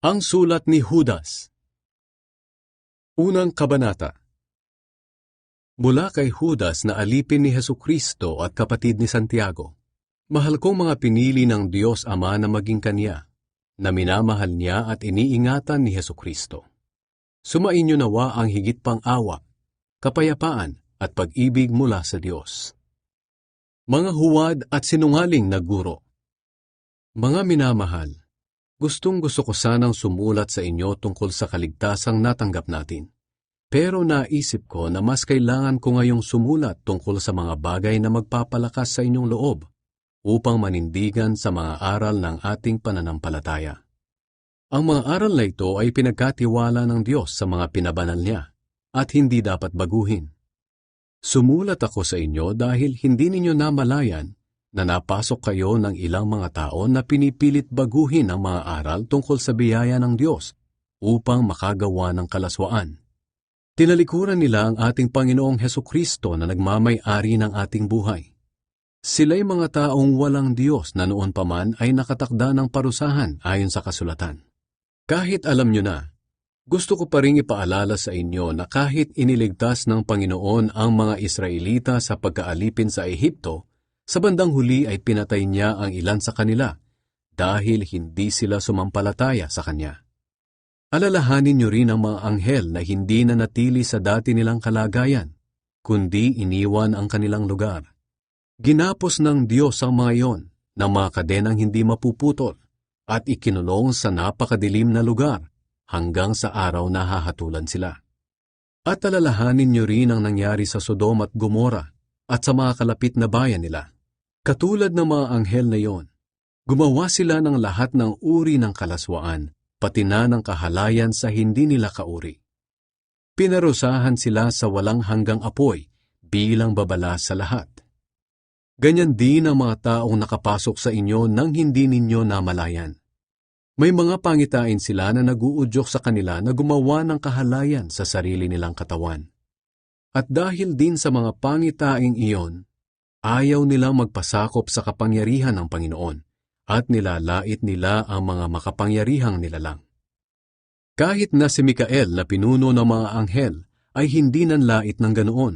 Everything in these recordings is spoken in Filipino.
Ang sulat ni Judas. Unang kabanata. Mula kay Judas na alipin ni Hesukristo at kapatid ni Santiago. Mahal kong mga pinili ng Diyos Ama na maging Kanya, na minamahal niya at iniingatan ni Hesukristo. Sumainyo nawa ang higit pang awa, kapayapaan at pag-ibig mula sa Diyos. Mga huwad at sinungaling na guro. Mga minamahal, gustong-gusto ko sanang sumulat sa inyo tungkol sa kaligtasang natanggap natin. Pero naisip ko na mas kailangan ko ngayong sumulat tungkol sa mga bagay na magpapalakas sa inyong loob upang manindigan sa mga aral ng ating pananampalataya. Ang mga aral na ito ay pinagkatiwala ng Diyos sa mga pinabanal niya at hindi dapat baguhin. Sumulat ako sa inyo dahil hindi ninyo namalayan na napasok kayo ng ilang mga tao na pinipilit baguhin ang mga aral tungkol sa biyaya ng Diyos upang makagawa ng kalaswaan. Tinalikuran nila ang ating Panginoong Hesukristo na nagmamay-ari ng ating buhay. Sila'y mga taong walang Diyos na noon pa man ay nakatakda ng parusahan ayon sa kasulatan. Kahit alam nyo na, gusto ko pa ring ipaalala sa inyo na kahit iniligtas ng Panginoon ang mga Israelita sa pagkaalipin sa Ehipto, sa bandang huli ay pinatay niya ang ilan sa kanila dahil hindi sila sumampalataya sa Kanya. Alalahanin niyo rin ang mga anghel na hindi na natili sa dati nilang kalagayan, kundi iniwan ang kanilang lugar. Ginapos ng Diyos ang mga iyon ng mga kadenang hindi mapuputol at ikinulong sa napakadilim na lugar hanggang sa araw na hahatulan sila. At alalahanin niyo rin ang nangyari sa Sodom at Gomora at sa mga kalapit na bayan nila. Katulad ng mga anghel na iyon, gumawa sila ng lahat ng uri ng kalaswaan, pati na ng kahalayan sa hindi nila kauri. Pinarusahan sila sa walang hanggang apoy bilang babala sa lahat. Ganyan din ang mga taong nakapasok sa inyo nang hindi ninyo namalayan. May mga pangitain sila na naguudyok sa kanila na gumawa ng kahalayan sa sarili nilang katawan. At dahil din sa mga pangitaing iyon, ayaw nilang magpasakop sa kapangyarihan ng Panginoon at nilalait nila ang mga makapangyarihang nilalang. Kahit na si Mikael na pinuno ng mga anghel ay hindi nanlait ng ganoon,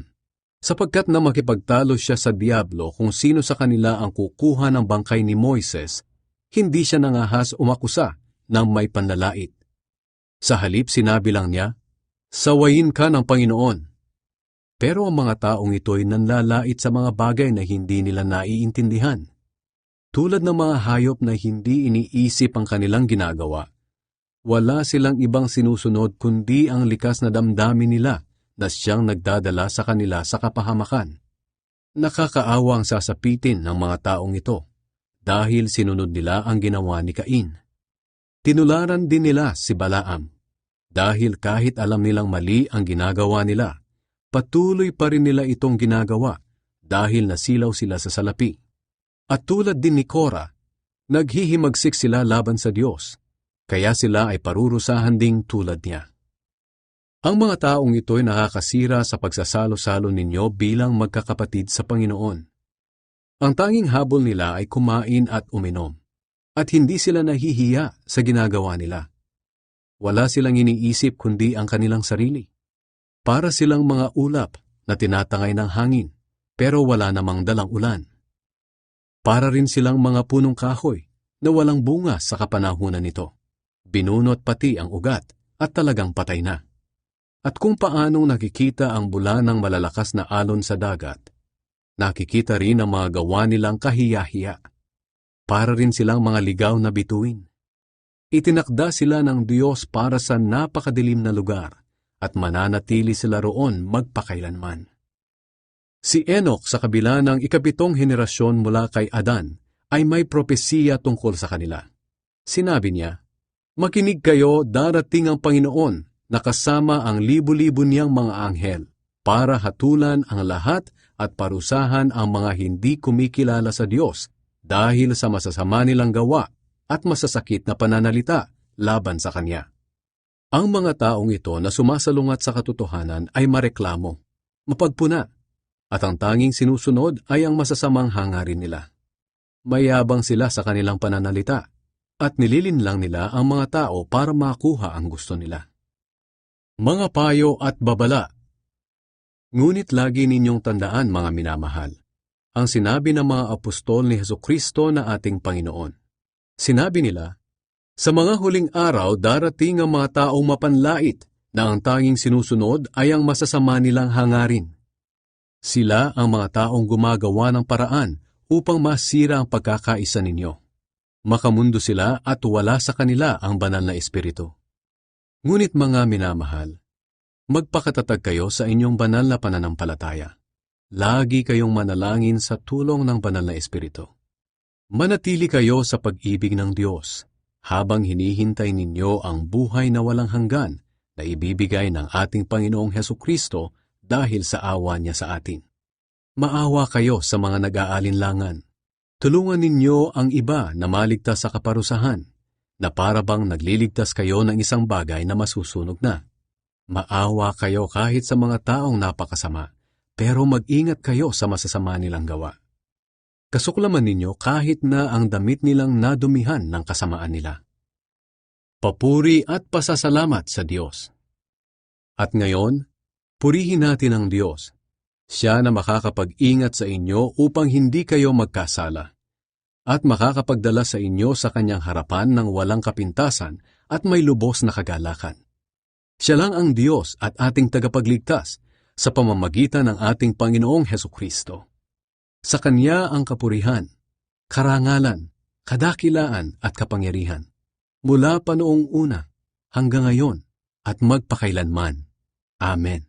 sapagkat na makipagtalo siya sa Diablo kung sino sa kanila ang kukuha ng bangkay ni Moises, hindi siya nangahas umakusa ng may panlalait. Sa halip sinabi lang niya, "Sawayin ka ng Panginoon." Pero ang mga taong ito'y nanlalait sa mga bagay na hindi nila naiintindihan. Tulad ng mga hayop na hindi iniisip ang kanilang ginagawa, wala silang ibang sinusunod kundi ang likas na damdamin nila na siyang nagdadala sa kanila sa kapahamakan. Nakakaawa ang sasapitin ng mga taong ito dahil sinunod nila ang ginawa ni Cain. Tinularan din nila si Balaam dahil kahit alam nilang mali ang ginagawa nila, patuloy pa rin nila itong ginagawa dahil nasilaw sila sa salapi. At tulad din ni Korah, naghihimagsik sila laban sa Diyos, kaya sila ay parurusahan ding tulad niya. Ang mga taong ito'y nakakasira sa pagsasalo-salo ninyo bilang magkakapatid sa Panginoon. Ang tanging habol nila ay kumain at uminom, at hindi sila nahihiya sa ginagawa nila. Wala silang iniisip kundi ang kanilang sarili. Para silang mga ulap na tinatangay ng hangin, pero wala namang dalang ulan. Para rin silang mga punong kahoy na walang bunga sa kapanahunan nito. Binunot pati ang ugat at talagang patay na. At kung paanong nakikita ang bula ng malalakas na alon sa dagat, nakikita rin ang mga gawa nilang kahiya-hiya. Para rin silang mga ligaw na bituin. Itinakda sila ng Diyos para sa napakadilim na lugar, at mananatili sila roon magpakailanman. Si Enoch sa kabila ng 7th henerasyon mula kay Adan ay may propesiya tungkol sa kanila. Sinabi niya, "Makinig kayo, darating ang Panginoon na kasama ang libu-libo niyang mga anghel para hatulan ang lahat at parusahan ang mga hindi kumikilala sa Diyos dahil sa masasama nilang gawa at masasakit na pananalita laban sa Kanya." Ang mga taong ito na sumasalungat sa katotohanan ay mareklamo, mapagpuna, at ang tanging sinusunod ay ang masasamang hangarin nila. Mayabang sila sa kanilang pananalita, at nililinlang nila ang mga tao para makuha ang gusto nila. Mga payo at babala. Ngunit lagi ninyong tandaan, mga minamahal, ang sinabi ng mga apostol ni Hesukristo na ating Panginoon. Sinabi nila, sa mga huling araw darating ang mga taong mapanlait na ang tanging sinusunod ay ang masasama nilang hangarin. Sila ang mga taong gumagawa ng paraan upang masira ang pagkakaisa ninyo. Makamundo sila at wala sa kanila ang banal na espiritu. Ngunit mga minamahal, magpakatatag kayo sa inyong banal na pananampalataya. Lagi kayong manalangin sa tulong ng banal na espiritu. Manatili kayo sa pag-ibig ng Diyos habang hinihintay ninyo ang buhay na walang hanggan na ibibigay ng ating Panginoong Hesukristo dahil sa awa niya sa atin. Maawa kayo sa mga nag-aalinlangan. Tulungan ninyo ang iba na maligtas sa kaparusahan, na para bang nagliligtas kayo ng isang bagay na masusunog na. Maawa kayo kahit sa mga taong napakasama, pero mag-ingat kayo sa masasama nilang gawa. Kasuklaman ninyo kahit na ang damit nilang nadumihan ng kasamaan nila. Papuri at pasasalamat sa Diyos. At ngayon, purihin natin ang Diyos. Siya na makakapag-ingat sa inyo upang hindi kayo magkasala, at makakapagdala sa inyo sa kanyang harapan ng walang kapintasan at may lubos na kagalakan. Siya lang ang Diyos at ating tagapagligtas sa pamamagitan ng ating Panginoong Hesukristo. Sa Kanya ang kapurihan, karangalan, kadakilaan at kapangyarihan, mula pa noong una hanggang ngayon at magpakailanman. Amen.